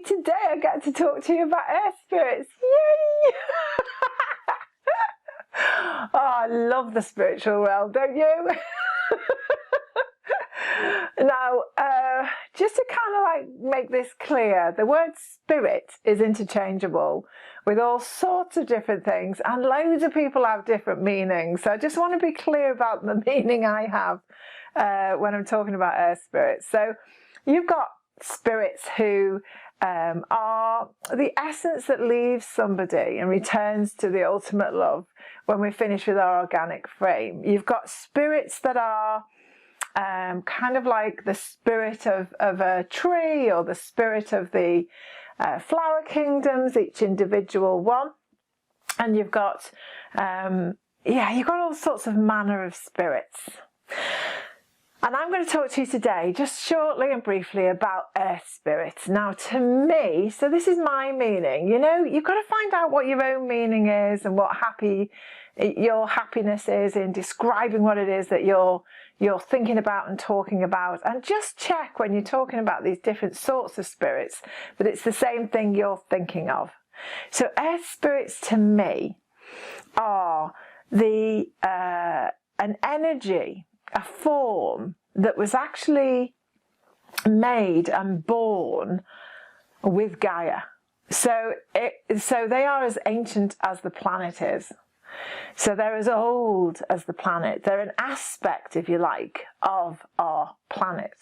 today I get to talk to you about earth spirits. Yay! Oh, I love the spiritual realm, don't you? Now, just to kind of like make this clear, the word spirit is interchangeable with all sorts of different things, and loads of people have different meanings. So I just want to be clear about the meaning I have when I'm talking about earth spirits. So you've got spirits who are the essence that leaves somebody and returns to the ultimate love when we finish with our organic frame. You've got spirits that are kind of like the spirit of a tree, or the spirit of the flower kingdoms, each individual one. And you've got, you've got all sorts of manner of spirits. And I'm going to talk to you today just shortly and briefly about earth spirits. Now, to me, so this is my meaning, you know, you've got to find out what your own meaning is and what your happiness is in describing what it is that you're thinking about and talking about, and just check when you're talking about these different sorts of spirits that it's the same thing you're thinking of. So earth spirits to me are an energy, a form that was actually made and born with Gaia. So they are as ancient as the planet is. So they're as old as the planet. They're an aspect, if you like, of our planet.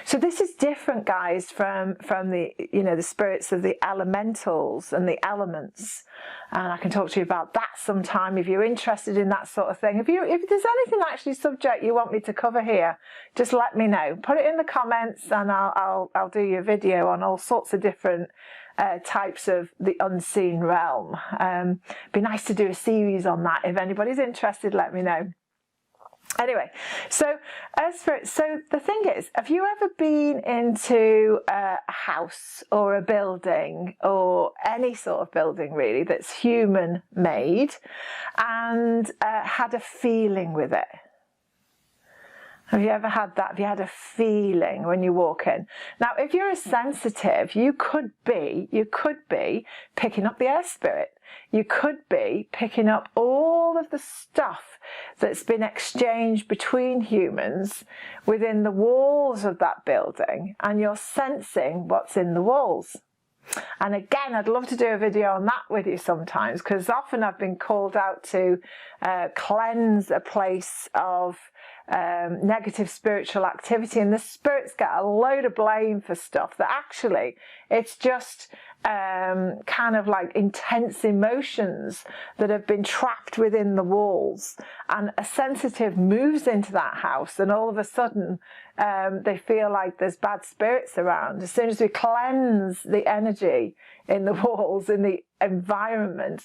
So this is different, guys, from the, you know, the spirits of the elementals and the elements. And I can talk to you about that sometime if you're interested in that sort of thing. If there's anything actually subject you want me to cover here, just let me know. Put it in the comments, and I'll do your video on all sorts of different types of the unseen realm. Be nice to do a series on that. If anybody's interested, let me know. Anyway, so so the thing is, have you ever been into a house or a building, or any sort of building really, that's human made, and had a feeling with it? Have you ever had that? Have you had a feeling when you walk in? Now, if you're a sensitive, you could be picking up the earth spirit. You could be picking up all of the stuff that's been exchanged between humans within the walls of that building, and you're sensing what's in the walls. And again, I'd love to do a video on that with you sometimes, because often I've been called out to cleanse a place of negative spiritual activity, and the spirits get a load of blame for stuff that actually it's just kind of like intense emotions that have been trapped within the walls, and a sensitive moves into that house, and all of a sudden they feel like there's bad spirits around. As soon as we cleanse the energy in the walls, in the environment,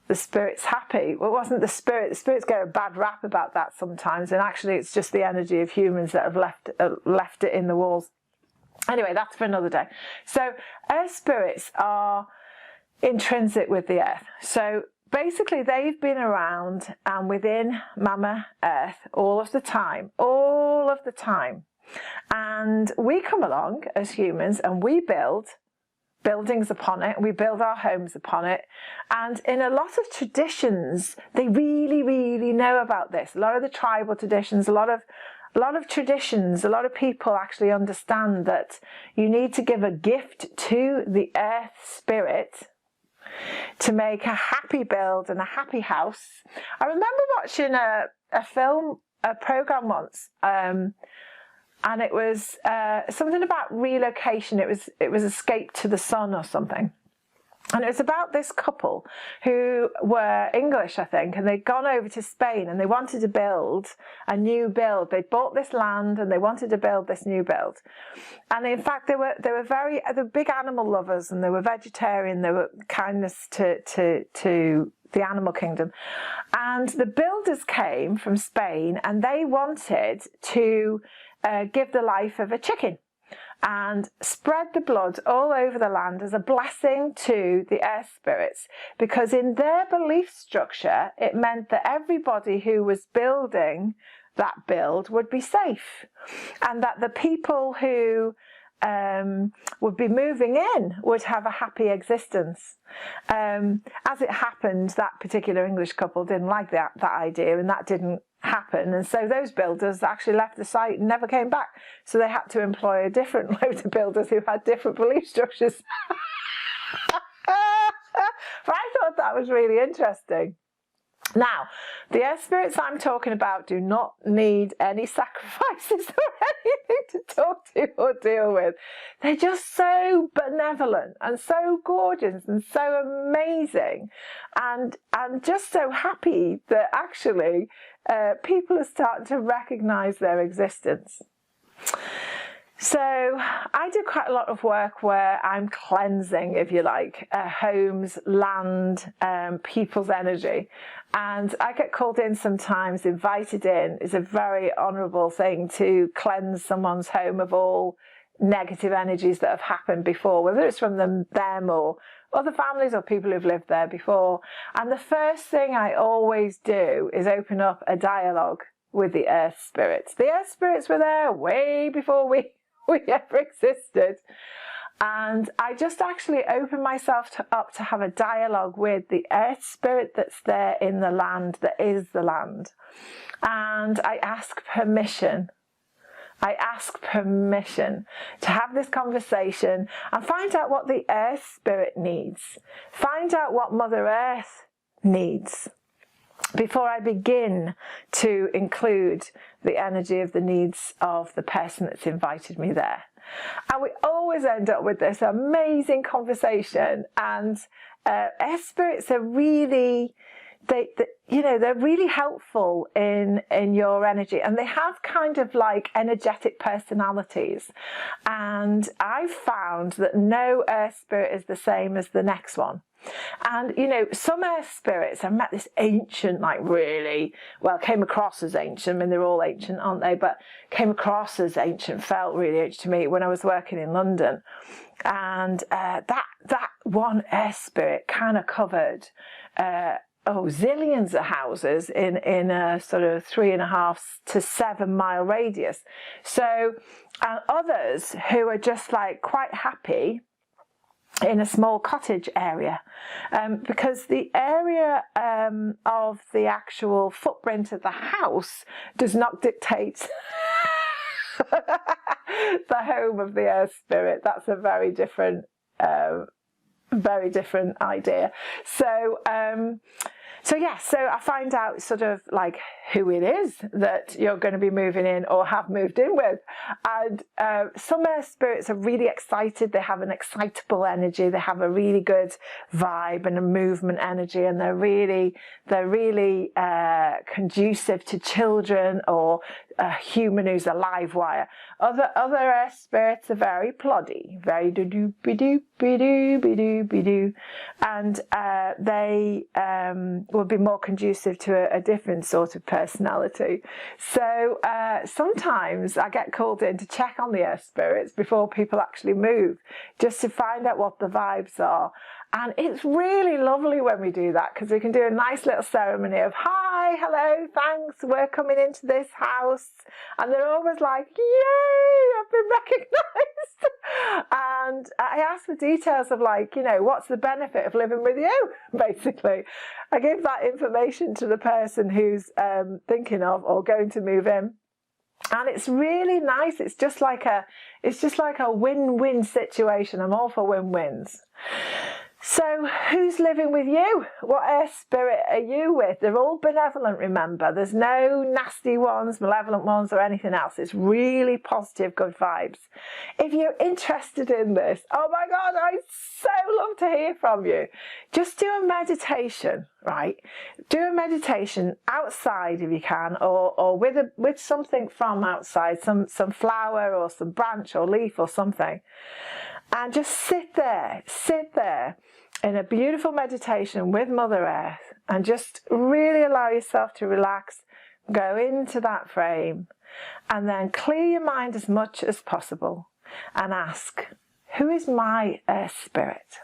the spirit's happy. Well, it wasn't the spirit. The spirits get a bad rap about that sometimes, and actually it's just the energy of humans that have left it in the walls. Anyway, that's for another day. So earth spirits are intrinsic with the earth. So basically they've been around and within Mama Earth all of the time. And we come along as humans and we build buildings upon it, we build our homes upon it, and in a lot of traditions they really know about this. A lot of the tribal traditions, a lot of traditions, a lot of people actually understand that you need to give a gift to the earth spirit to make a happy build and a happy house. I remember watching a program once, and it was something about relocation. It was Escape to the Sun or something. And it was about this couple who were English, I think, and they'd gone over to Spain and they wanted to build a new build. They'd bought this land and they wanted to build this new build. And in fact, they were big animal lovers, and they were vegetarian. They were kindness to the animal kingdom. And the builders came from Spain and they wanted to give the life of a chicken and spread the blood all over the land as a blessing to the earth spirits, because in their belief structure it meant that everybody who was building that build would be safe, and that the people who would be moving in would have a happy existence. As it happened, that particular English couple didn't like that idea, and that didn't happen, and so those builders actually left the site and never came back, so they had to employ a different load of builders who had different belief structures. But I thought that was really interesting. Now, the earth spirits I'm talking about do not need any sacrifices or anything to talk to or deal with. They're just so benevolent and so gorgeous and so amazing, and just so happy that actually people are starting to recognize their existence. So I do quite a lot of work where I'm cleansing, if you like, homes, land, people's energy. And I get called in sometimes, invited in. It's a very honourable thing to cleanse someone's home of all negative energies that have happened before, whether it's from them or other families or people who've lived there before. And the first thing I always do is open up a dialogue with the earth spirits. The earth spirits were there way before we ever existed, and I just actually open myself up to have a dialogue with the earth spirit that's there in the land, that is the land, and I ask permission to have this conversation and find out what the earth spirit needs, find out what Mother Earth needs, before I begin to include the energy of the needs of the person that's invited me there. And we always end up with this amazing conversation, and earth spirits are really, they're really helpful in your energy, and they have kind of like energetic personalities. And I've found that no earth spirit is the same as the next one. And, some earth spirits, I've met this ancient, came across as ancient. I mean, they're all ancient, aren't they? But came across as ancient, felt really ancient to me when I was working in London. And that one earth spirit kind of covered zillions of houses in a sort of 3.5 to 7 mile radius. So, and others who are just like quite happy in a small cottage area, because the area of the actual footprint of the house does not dictate the home of the earth spirit. That's a very different idea. So I find out sort of like who it is that you're going to be moving in or have moved in with. And some earth spirits are really excited. They have an excitable energy. They have a really good vibe and a movement energy, and they're really conducive to children or a human who's a live wire. Other earth spirits are very ploddy, very do-do-be-do-be-do-be-do-be-do, and they will be more conducive to a different sort of personality. So sometimes I get called in to check on the earth spirits before people actually move, just to find out what the vibes are. And it's really lovely when we do that, because we can do a nice little ceremony of, hi, hello, thanks, we're coming into this house. And they're always like, yay, I've been recognised. And I ask for details of what's the benefit of living with you, basically. I give that information to the person who's thinking of or going to move in. And it's really nice. It's just like a win-win situation. I'm all for win-wins. So who's living with you? What earth spirit are you with? They're all benevolent, remember. There's no nasty ones, malevolent ones, or anything else. It's really positive, good vibes. If you're interested in this, oh my God, I'd so love to hear from you. Just do a meditation, right? Do a meditation outside if you can, or with something from outside, some flower or some branch or leaf or something. And just sit there in a beautiful meditation with Mother Earth, and just really allow yourself to relax, go into that frame, and then clear your mind as much as possible and ask, who is my earth spirit?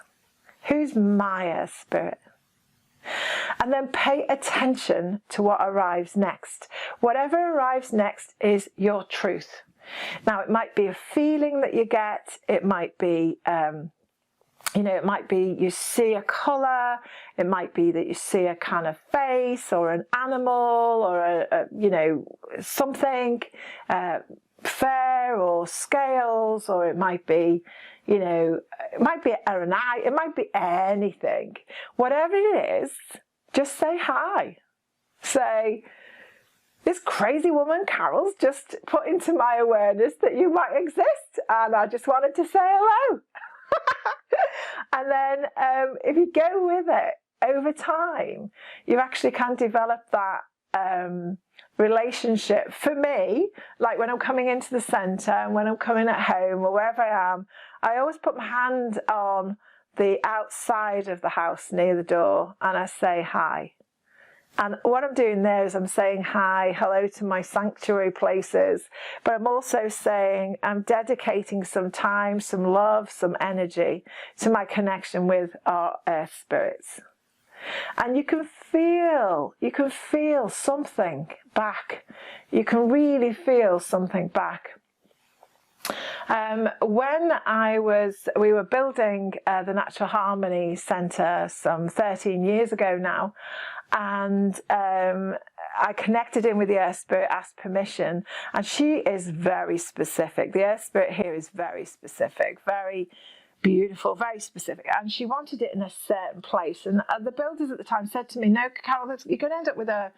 Who's my earth spirit? And then pay attention to what arrives next. Whatever arrives next is your truth. Now, it might be a feeling that you get. It might be, it might be you see a colour. It might be that you see a kind of face or an animal or something, fur or scales, or it might be, it might be an eye. It might be anything. Whatever it is, just say hi. Say, this crazy woman Carol's just put into my awareness that you might exist, and I just wanted to say hello. And then if you go with it over time, you actually can develop that relationship. For me, like when I'm coming into the centre and when I'm coming at home or wherever I am, I always put my hand on the outside of the house near the door and I say hi. And what I'm doing there is I'm saying hi, hello to my sanctuary places, but I'm also saying I'm dedicating some time, some love, some energy to my connection with our earth spirits. And you can feel something back. You can really feel something back. When we were building the Natural Harmony Centre some 13 years ago now, and I connected in with the Earth Spirit, asked permission, and she is very specific. The Earth Spirit here is very specific, very beautiful, very specific, and she wanted it in a certain place. And the builders at the time said to me, no, Carol, you're going to end up with a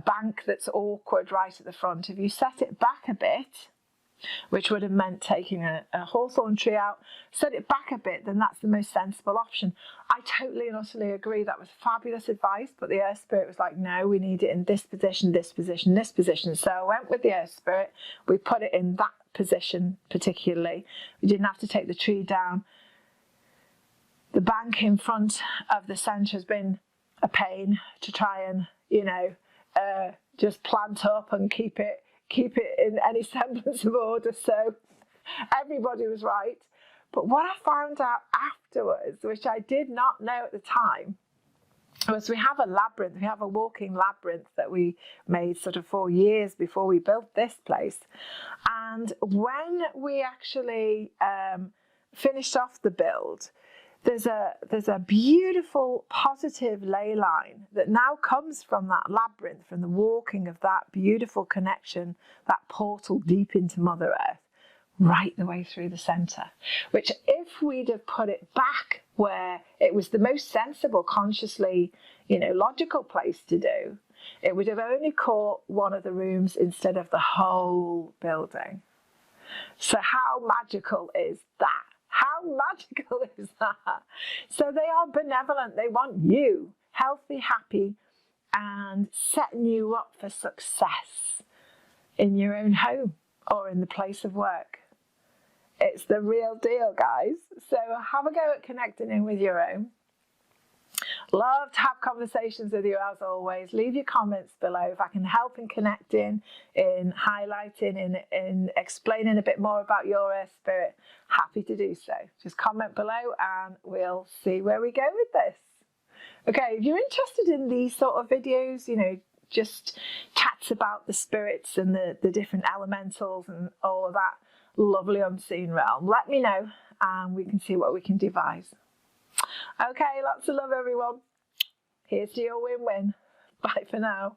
bank that's awkward right at the front. If you set it back a bit, which would have meant taking a hawthorn tree out, set it back a bit, then that's the most sensible option. I totally and utterly agree. That was fabulous advice, but the Earth Spirit was like, no, we need it in this position, this position, this position. So I went with the Earth Spirit. We put it in that position particularly. We didn't have to take the tree down. The bank in front of the centre has been a pain to try and, just plant up and keep it in any semblance of order, so everybody was right. But what I found out afterwards, which I did not know at the time, was we have a labyrinth, we have a walking labyrinth that we made sort of 4 years before we built this place. And when we actually finished off the build, there's a beautiful positive ley line that now comes from that labyrinth, from the walking of that beautiful connection, that portal deep into Mother Earth, right the way through the centre, which if we'd have put it back where it was the most sensible, consciously, logical place to do, it would have only caught one of the rooms instead of the whole building. So how magical is that? How magical is that? So they are benevolent. They want you healthy, happy, and setting you up for success in your own home or in the place of work. It's the real deal, guys. So have a go at connecting in with your own. Love to have conversations with you as always. Leave your comments below if I can help in connecting, in highlighting, in explaining a bit more about your Earth Spirit. Happy to do so. Just comment below and we'll see where we go with this. Okay, if you're interested in these sort of videos, just chats about the spirits and the different elementals and all of that lovely unseen realm, let me know and we can see what we can devise. Okay, lots of love, everyone. Here's to your win-win. Bye for now.